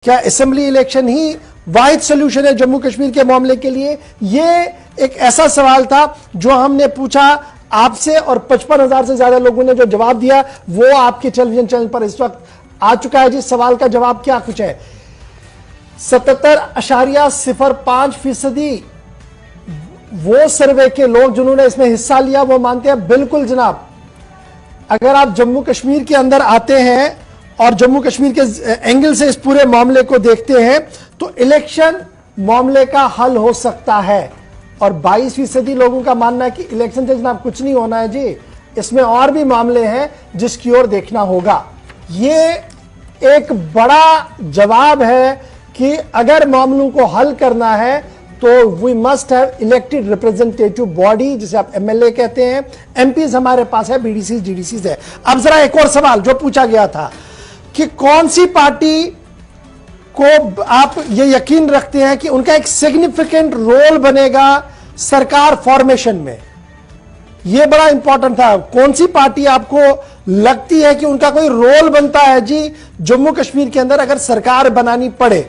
क्या assembly election ही वाहिद solution है जम्मू कश्मीर के मामले के लिए? ये एक ऐसा सवाल था जो हमने पूछा आपसे और 55,000 से ज्यादा लोगों ने जो जवाब दिया वो आपके टेलीविजन चैनल पर इस वक्त आ चुका है। जिस सवाल का जवाब क्या कुछ है, 77.05% वो सर्वे के लोग जिन्होंने इसमें हिस्सा लिया वो मानते हैं बिल्कुल जनाब, अगर आप जम्मू कश्मीर के अंदर आते हैं और जम्मू कश्मीर के एंगल से इस पूरे मामले को देखते हैं तो इलेक्शन मामले का हल हो सकता है। और 22% लोगों का मानना है कि इलेक्शन से जनाब कुछ नहीं होना है जी, इसमें और भी मामले हैं जिसकी ओर देखना होगा। ये एक बड़ा जवाब है कि अगर मामलों को हल करना है तो we must have elected representative body, जिसे आप एमएलए कहते हैं। एमपीज हमारे पास है, बीडीसी जीडीसी है। अब जरा एक और सवाल जो पूछा गया था कि कौन सी पार्टी को आप ये यकीन रखते हैं कि उनका एक सिग्निफिकेंट रोल बनेगा सरकार फॉर्मेशन में? ये बड़ा इंपॉर्टेंट था। कौन सी पार्टी आपको लगती है कि उनका कोई रोल बनता है जी जम्मू कश्मीर के अंदर अगर सरकार बनानी पड़े?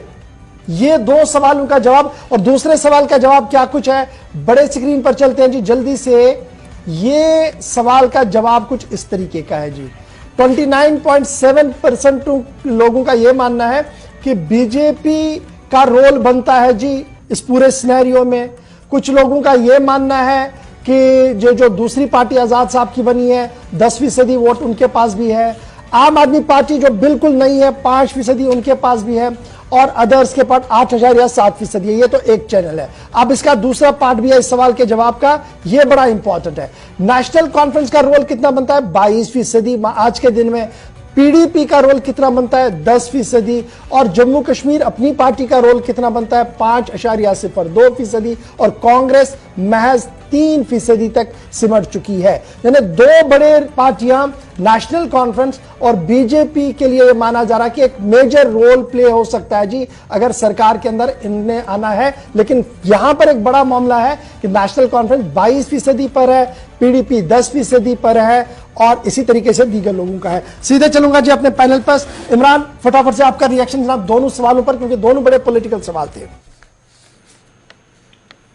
ये दो सवालों का जवाब। और दूसरे सवाल का जवाब क्या कुछ है, बड़े स्क्रीन पर चलते हैं जी जल्दी से। ये सवाल का जवाब कुछ इस तरीके का है जी, 29.7% लोगों का यह मानना है कि बीजेपी का रोल बनता है जी इस पूरे सिनेरियो में। कुछ लोगों का यह मानना है कि जो दूसरी पार्टी आजाद साहब की बनी है 10% वोट उनके पास भी है। आम आदमी पार्टी जो बिल्कुल नहीं है 5% उनके पास भी है, और अदर्स के पास 8,000 या 7% है। ये तो एक चैनल है। अब इसका दूसरा पार्ट भी है इस सवाल के जवाब का, ये बड़ा इंपॉर्टेंट है। नेशनल कॉन्फ्रेंस का रोल कितना बनता है? 22% आज के दिन में। पीडीपी का रोल कितना बनता है? 10%। और जम्मू कश्मीर अपनी पार्टी का रोल कितना बनता है? 5.02%। और कांग्रेस महज 3% तक सिमट चुकी है। यानी दो बड़े पार्टियां नेशनल कॉन्फ्रेंस और बीजेपी के लिए माना जा रहा है कि एक मेजर रोल प्ले हो सकता है जी अगर सरकार के अंदर इन्हें आना है। लेकिन यहां पर एक बड़ा मामला है कि नेशनल कॉन्फ्रेंस 22% पर है, पीडीपी 10% पर है, और इसी तरीके से दीगर लोगों का है। सीधे चलूंगा जी अपने पैनल पर। इमरान, फटाफट से आपका रिएक्शन जनाब दोनों सवालों पर, क्योंकि दोनों बड़े पॉलिटिकल सवाल थे।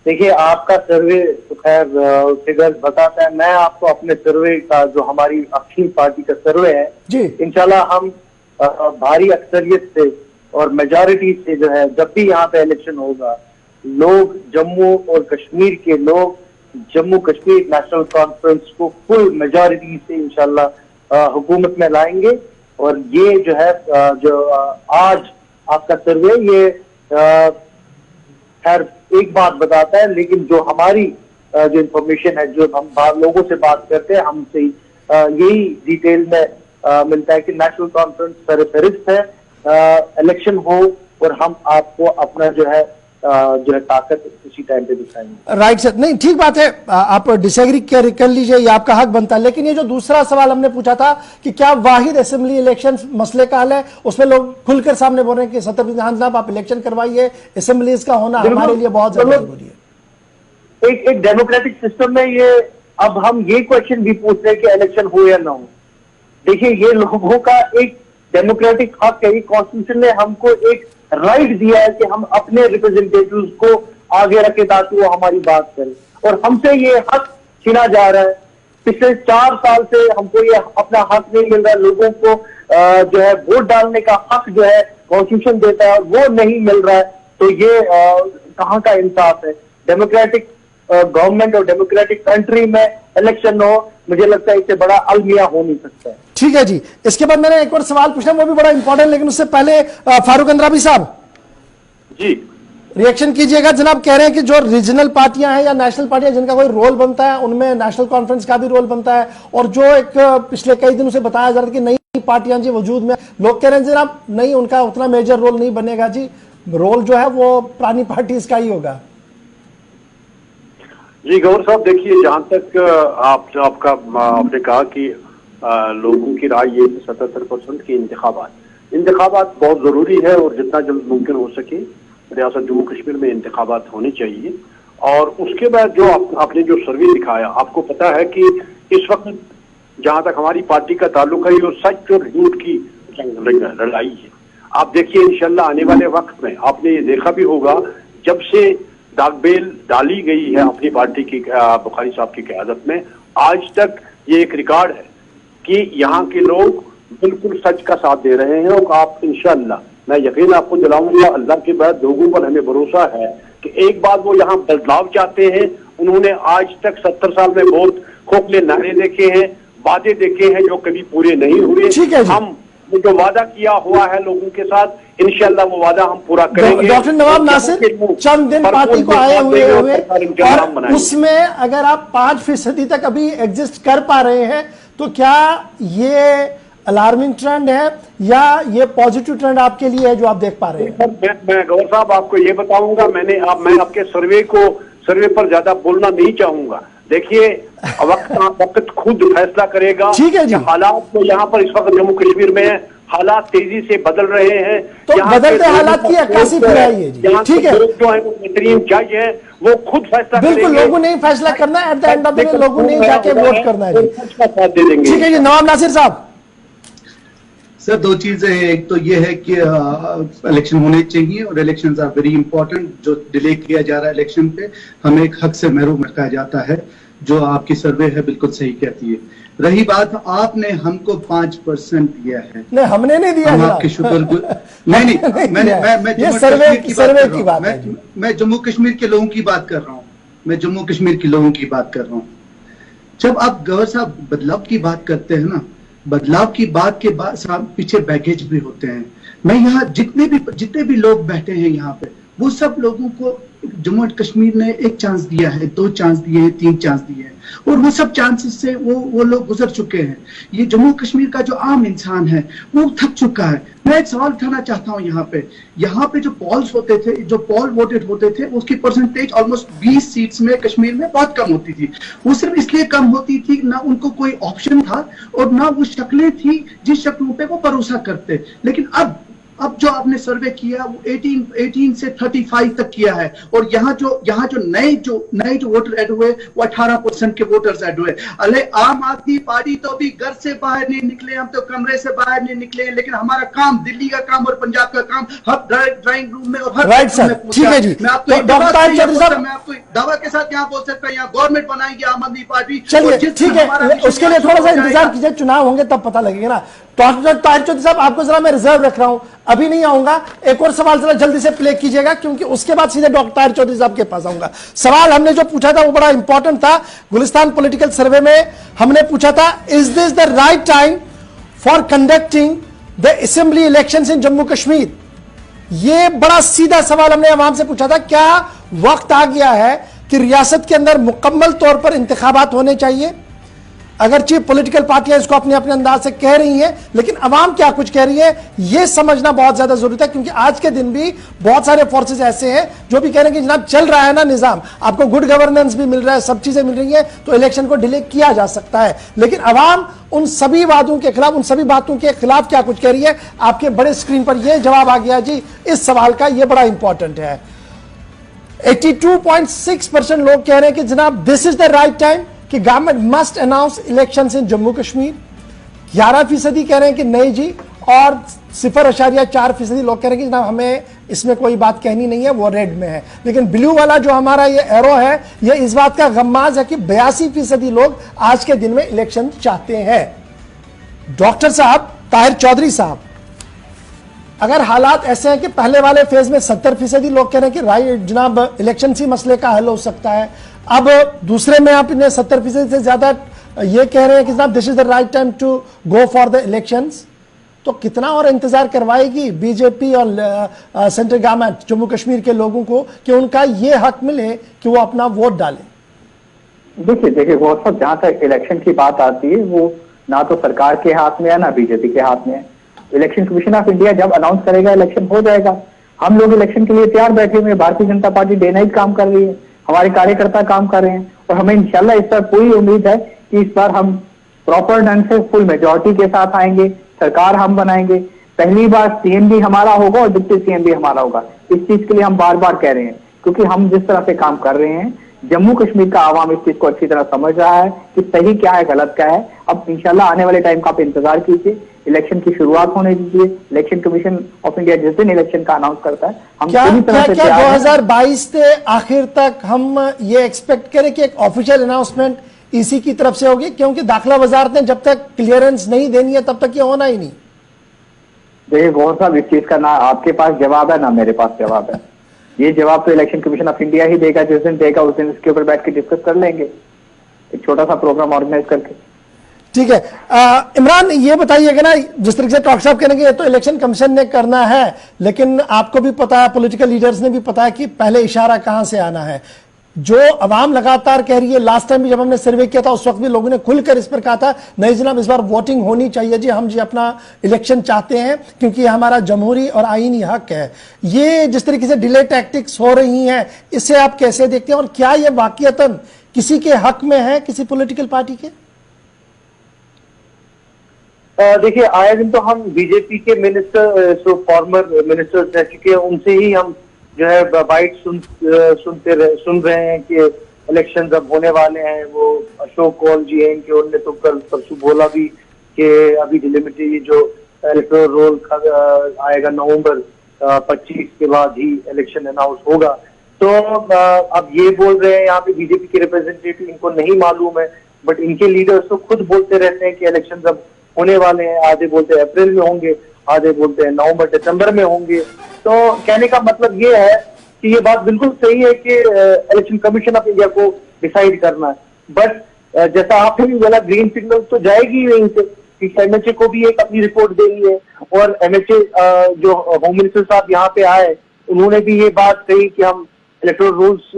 देखिए, आपका सर्वे तो खैर फिगर्स बताता है। मैं आपको अपने सर्वे का, जो हमारी अखिल पार्टी का सर्वे है जी, इंशाल्लाह हम भारी अक्सरियत से और मेजॉरिटी से जो है, जब भी यहाँ पे इलेक्शन होगा, लोग जम्मू और कश्मीर के लोग जम्मू कश्मीर नेशनल कॉन्फ्रेंस को फुल मेजॉरिटी से इंशाल्लाह हुकूमत में लाएंगे। और ये जो है जो आज आपका सर्वे, ये खैर एक बात बताता है, लेकिन जो हमारी जो इंफॉर्मेशन है, जो हम लोगों से बात करते हैं, हमसे यही डिटेल में मिलता है कि नेशनल कॉन्फ्रेंस सरफहरिस्त है, इलेक्शन हो और हम आपको अपना जो है ताकत उसी टाइम पे दिखाएंगे। राइट सर, नहीं ठीक बात है, आप डिसएग्री कर लीजिए, ये आपका हक बनता है। लेकिन ये जो दूसरा सवाल हमने पूछा था कि क्या वाहिद असेंबली इलेक्शन मसले का हल है, उसमें लोग खुलकर सामने बोल रहे हैं कि 70% जनाब आप इलेक्शन करवाइए, असेंबलीज का होना हमारे लिए बहुत ज्यादा जरूरी है। एक डेमोक्रेटिक सिस्टम में ये, अब हम ये क्वेश्चन भी पूछ रहे हैं कि इलेक्शन हो या ना हो। देखिए, ये लोगों का एक डेमोक्रेटिक हक है, कॉन्स्टिट्यूशन ने हमको एक राइट दिया है कि हम अपने रिप्रेजेंटेटिव्स को आगे रखें ताकि वो हमारी बात करें, और हमसे ये हक छीना जा रहा है। पिछले 4 साल से हमको ये अपना हक नहीं मिल रहा है। लोगों को जो है वोट डालने का हक जो है कॉन्स्टिट्यूशन देता है, वो नहीं मिल रहा है। तो ये कहाँ का इंसाफ है? डेमोक्रेटिक गवर्नमेंट और डेमोक्रेटिक कंट्री में इलेक्शन हो, मुझे लगता है इससे बड़ा अलमिया हो नहीं सकता है। ठीक है जी, इसके बाद मैंने एक और सवाल पूछना, वो भी बड़ा इंपॉर्टेंट, लेकिन उससे पहले फारूक अंद्राबी साहब जी रिएक्शन कीजिएगा। जनाब कह रहे हैं कि जो रीजनल पार्टियां हैं या नेशनल पार्टियां जिनका कोई रोल बनता है, उनमें नेशनल कॉन्फ्रेंस का भी रोल बनता है, और जो एक पिछले कई दिनों से बताया जा रहा था कि नई पार्टियां जी वजूद में, लोग कह रहे हैं जनाब नहीं, उनका उतना मेजर रोल नहीं बनेगा जी, रोल जो है वो पुरानी पार्टीज का ही होगा। जी गौर साहब, देखिए, जहां तक आपने कहा कि लोगों की राय ये 77% के इंतखाबात बहुत जरूरी है, और जितना जल्द मुमकिन हो सके रियासत जम्मू कश्मीर में इंतखाबात होने चाहिए। और उसके बाद जो आपने जो सर्वे दिखाया, आपको पता है कि इस वक्त जहां तक हमारी पार्टी का ताल्लुक है, ये सच और झूठ की लड़ाई है। आप देखिए इंशाल्लाह आने वाले वक्त में आपने ये देखा भी होगा, जब से दागबेल डाली गई है अपनी पार्टी की बुखारी साहब की क़यादत में, आज तक ये एक रिकॉर्ड है कि यहाँ के लोग बिल्कुल सच का साथ दे रहे हैं। और आप इंशाल्लाह, मैं यकीन आपको दिलाऊंगा, अल्लाह के बाद लोगों पर हमें भरोसा है कि एक बार वो यहाँ बदलाव चाहते हैं। उन्होंने आज तक 70 साल में बहुत खोखले नारे देखे हैं, वादे देखे हैं जो कभी पूरे नहीं हुए। हम जो वादा किया हुआ है लोगों के साथ, इंशाल्लाह वो वादा हम पूरा करेंगे। डॉक्टर नवाब नासिर, चंद दिन पार्टी को आए हुए और उसमें अगर आप 5% तक अभी एग्जिस्ट कर पा रहे हैं, तो क्या ये अलार्मिंग ट्रेंड है या ये पॉजिटिव ट्रेंड आपके लिए है जो आप देख पा रहे हैं? मैं गौर साहब आपको ये बताऊंगा, मैं आपके सर्वे पर ज्यादा बोलना नहीं चाहूंगा। देखिए वक्त खुद फैसला करेगा। ठीक है जी। हालात तो यहाँ पर इस वक्त जम्मू कश्मीर में हालात तेजी से बदल रहे हैं, तो बदलते हालात की अक्कासी फिराइए जी। ठीक है, जो है वो बेहतरीन जज है, वो खुद फैसला बिल्कुल लोगों ने ही फैसला करना है, at the end of the day लोगों ने जाके वोट करना है जी। ठीक है जी, नवाब नासिर साहब। सर, दो चीजें हैं, एक तो ये है कि इलेक्शन होने चाहिए और इलेक्शंस आर वेरी इंपॉर्टेंट। जो डिले किया जा रहा है इलेक्शन पे, हमें एक हक से महरूम रखा जाता है, जो आपकी सर्वे है बिल्कुल सही कहती है। रही बात, आपने हमको 5% दिया है। नहीं, हमने नहीं दिया, हम आपके शुक्र नहीं मैं जम्मू कश्मीर के लोगों की बात कर रहा हूँ, मैं जम्मू कश्मीर के लोगों की बात कर रहा हूँ। जब आप गौर साहब बदलाव की बात करते हैं ना, बदलाव की बात के बाद पीछे बैगेज भी होते हैं। मैं यहाँ जितने भी लोग बैठे हैं यहाँ पे, वो सब लोगों को जम्मू एंड कश्मीर ने एक चांस दिया है, 2 चांस दिए हैं, 3 चांस दिए हैं, और वो सब चांसेस से वो लोग गुजर चुके हैं। ये जम्मू कश्मीर का जो आम इंसान है वो थक चुका है। मैं एक सवाल उठाना चाहता हूँ, यहाँ पे जो पॉल्स होते थे, जो पॉल वोटेड होते थे, उसकी परसेंटेज ऑलमोस्ट 20 सीट्स में कश्मीर में बहुत कम होती थी। वो सिर्फ इसलिए कम होती थी ना उनको कोई ऑप्शन था और ना वो शक्लें थी जिस शक्लों पे वो भरोसा करते। लेकिन अब जो आपने सर्वे किया वो 18 से 35 तक किया है, और यहाँ जो नए वोटर ऐड हुए वो 18% के वोटर्स ऐड हुए। अरे आम आदमी पार्टी तो भी घर से बाहर नहीं निकले, हम तो कमरे से बाहर नहीं निकले, लेकिन हमारा काम, दिल्ली का काम और पंजाब का काम, हर ड्राइंग रूम में और हर राइट सर, ठीक है जी। मैं आपको दावा के साथ यहाँ बोल सकता हूँ, यहाँ गवर्नमेंट बनाएंगे आम आदमी पार्टी। चलिए ठीक है, उसके लिए थोड़ा सा इंतजार कीजिए, चुनाव होंगे तब पता लगेगा ना। डॉक्टर ताहिर चौधरी साहब, आपको जरा मैं रिजर्व रख रहा हूं, अभी नहीं आऊंगा। एक और सवाल जरा जल्दी से प्ले कीजिएगा, क्योंकि उसके बाद सीधे डॉक्टर ताहिर चौधरी साहब के पास आऊंगा। सवाल हमने जो पूछा था वो बड़ा इंपॉर्टेंट था। गुलिस्तान पॉलिटिकल सर्वे में हमने पूछा था, is this the right time for conducting the assembly elections in Jammu Kashmir? ये बड़ा सीधा सवाल हमने अवाम से पूछा था। क्या वक्त आ गया है कि रियासत के अंदर मुकम्मल तौर पर इंतखाबात होने चाहिए? अगरचे पॉलिटिकल पार्टियां इसको अपने अपने अंदाज से कह रही हैं, लेकिन अवाम क्या कुछ कह रही है यह समझना बहुत ज्यादा जरूरत है, क्योंकि आज के दिन भी बहुत सारे फोर्सेस ऐसे हैं जो भी कह रहे हैं कि जनाब चल रहा है ना निजाम, आपको गुड गवर्नेंस भी मिल रहा है, सब चीजें मिल रही हैं, तो इलेक्शन को डिले किया जा सकता है। लेकिन अवाम उन सभी वादों के खिलाफ, उन सभी बातों के खिलाफ क्या कुछ कह रही है? आपके बड़े स्क्रीन पर यह जवाब आ गया जी इस सवाल का, यह बड़ा इंपॉर्टेंट है। 82.6% लोग कह रहे हैं कि जनाब this is the right time कि government must announce elections in Jammu Kashmir. 11% कह रहे हैं कि नहीं जी, और 0.4% लोग कह रहे हैं कि जनाब हमें इसमें कोई बात कहनी नहीं है, वो रेड में है। लेकिन ब्लू वाला जो हमारा ये एरो है, ये इस बात का गम्माज है कि 82% लोग आज के दिन में इलेक्शन चाहते हैं। डॉक्टर साहब, ताहिर चौधरी साहब, अगर हालात ऐसे हैं कि पहले वाले फेज में 70% लोग कह रहे हैं कि राइट जनाब इलेक्शन से मसले का हल हो सकता है, अब दूसरे में आप इन्हें 70% से ज्यादा ये कह रहे हैं कि जनाब this is the right time to go for the elections, तो कितना और इंतजार करवाएगी बीजेपी और सेंट्रल गवर्नमेंट जम्मू कश्मीर के लोगों को कि उनका ये हक मिले कि वो अपना वोट डालें? देखिए वो सब, जहां तक इलेक्शन की बात आती है वो ना तो सरकार के हाथ में है ना बीजेपी के हाथ में है। इलेक्शन कमीशन ऑफ इंडिया जब अनाउंस करेगा इलेक्शन हो जाएगा। हम लोग इलेक्शन के लिए तैयार बैठे हुए हैं, Bharatiya Janata party day night काम कर रही है, हमारे कार्यकर्ता काम कर रहे हैं, और हमें इंशाल्लाह इस पर पूरी उम्मीद है कि इस बार हम प्रॉपर ढंग से फुल मेजोरिटी के साथ आएंगे, सरकार हम बनाएंगे। पहली बार सीएम भी हमारा होगा और डिप्टी सीएम भी हमारा होगा। इस चीज के लिए हम बार बार कह रहे हैं, क्योंकि हम जिस तरह से काम कर रहे हैं जम्मू कश्मीर का आवाम इस चीज को अच्छी तरह समझ रहा है कि सही क्या है, गलत क्या है। अब इंशाल्लाह आने वाले टाइम का आप इंतजार कीजिए, इलेक्शन की शुरुआत होने दीजिए। इलेक्शन कमीशन ऑफ इंडिया जिस दिन इलेक्शन का अनाउंस करता है, हम क्या पूरी तरह से क्या तैयार हैं। 2022 के आखिर तक हम ये एक्सपेक्ट करें कि एक ऑफिशियल अनाउंसमेंट ईसी की तरफ से होगी? क्योंकि दाखिला वजारत ने जब तक क्लियरेंस नहीं देनी है तब तक ये होना ही नहीं। देखिए गौर साहब, इस चीज का ना आपके पास जवाब है ना मेरे पास जवाब है। ये जवाब तो इलेक्शन कमीशन ऑफ इंडिया ही देगा, जिस दिन देगा उस दिन इसके ऊपर बैठ के डिस्कस कर लेंगे, एक छोटा सा प्रोग्राम ऑर्गेनाइज करके। ठीक है, इमरान ये बताइएगा ना, जिस तरीके से डॉक्टर साहब कहेंगे ये तो इलेक्शन कमीशन ने करना है, लेकिन आपको भी पता है, पॉलिटिकल लीडर्स ने भी पता है कि पहले इशारा कहां से आना है। जो अवाम लगातार कह रही है, लास्ट टाइम भी जब हमने सर्वे किया था उस वक्त भी लोगों ने खुलकर इस पर कहा था नहीं जनाब इस बार वोटिंग होनी चाहिए जी, हम जी अपना इलेक्शन चाहते हैं क्योंकि हमारा जमहूरी और आईनी हक है। ये जिस तरीके से डिले टैक्टिक्स हो रही हैं, इसे आप कैसे देखते हैं और क्या ये वाकईतन किसी के हक में है, किसी पॉलिटिकल पार्टी के? देखिए आए दिन तो हम बीजेपी के मिनिस्टर, फॉर्मर मिनिस्टर्स रह चुके हैं, उनसे ही हम जो है बाइट सुन रहे हैं कि इलेक्शन अब होने वाले हैं। वो अशोक कौल जी हैं कि उन्होंने तो कल परसों बोला भी कि अभी डिलिमिटेड जो इलेक्टोरल रोल आएगा नवंबर 25 के बाद ही इलेक्शन अनाउंस होगा। तो अब ये बोल रहे हैं यहाँ पे बीजेपी के रिप्रेजेंटेटिव, इनको नहीं मालूम है, बट इनके लीडर्स तो खुद बोलते रहते हैं कि इलेक्शन अब होने वाले हैं। आधे बोलते हैं अप्रैल में होंगे, आधे बोलते हैं नवंबर दिसंबर में होंगे। तो कहने का मतलब ये है कि ये बात बिल्कुल सही है कि इलेक्शन कमीशन ऑफ इंडिया को डिसाइड करना है, बट जैसा आपने भी बोला ग्रीन सिग्नल तो जाएगी यहीं से, क्योंकि एमएचए को भी एक अपनी रिपोर्ट देनी है। और एमएचए जो होम मिनिस्टर साहब यहाँ पे आए, उन्होंने भी ये बात कही कि हम इलेक्टोरल रूल्स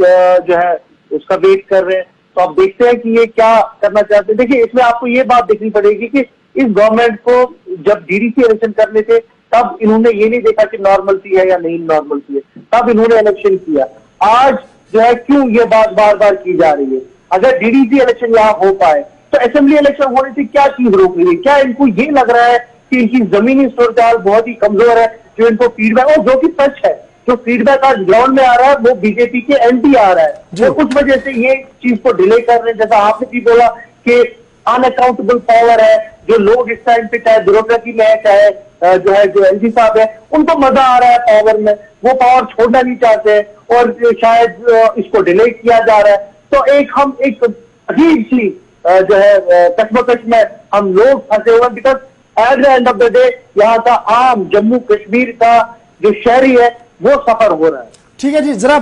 जो है उसका वेट कर रहे हैं। तो आप देखते हैं कि ये क्या करना चाहते हैं। देखिए इसमें आपको ये बात देखनी पड़ेगी कि इस गवर्नमेंट को जब डीडीसी इलेक्शन करने थे तब इन्होंने ये नहीं देखा कि नॉर्मलसी है या नहीं नॉर्मलसी है, तब इन्होंने इलेक्शन किया। आज जो है क्यों ये बात बार बार की जा रही है? अगर डीडीसी इलेक्शन यहाँ हो पाए तो असेंबली इलेक्शन होने से क्या चीज रोक रही है? क्या इनको ये लग रहा है कि इनकी जमीनी सूरत बहुत ही कमजोर है, जो इनको फीडबैक, और जो कि सच है, जो फीडबैक आज ग्राउंड में आ रहा है वो बीजेपी के एंटी आ रहा है, जो उस वजह से ये चीज को डिले कर रहे हैं। जैसा आपने भी बोला कि अनअकाउंटेबल पावर है, जो लोग इस टाइम पे चाहे ब्यूरोक्रेसी में है, चाहे जो है जो एलजी साहब है, उनको मजा आ रहा है पावर में, वो पावर छोड़ना नहीं चाहते और शायद इसको डिले किया जा रहा है। तो हम एक अजीब सी जो है कश्मकश में हम लोग फंसे हुए, because at the end of the day यहाँ का आम जम्मू कश्मीर का जो शहरी है वो सफर हो रहा है। ठीक है जी, जरा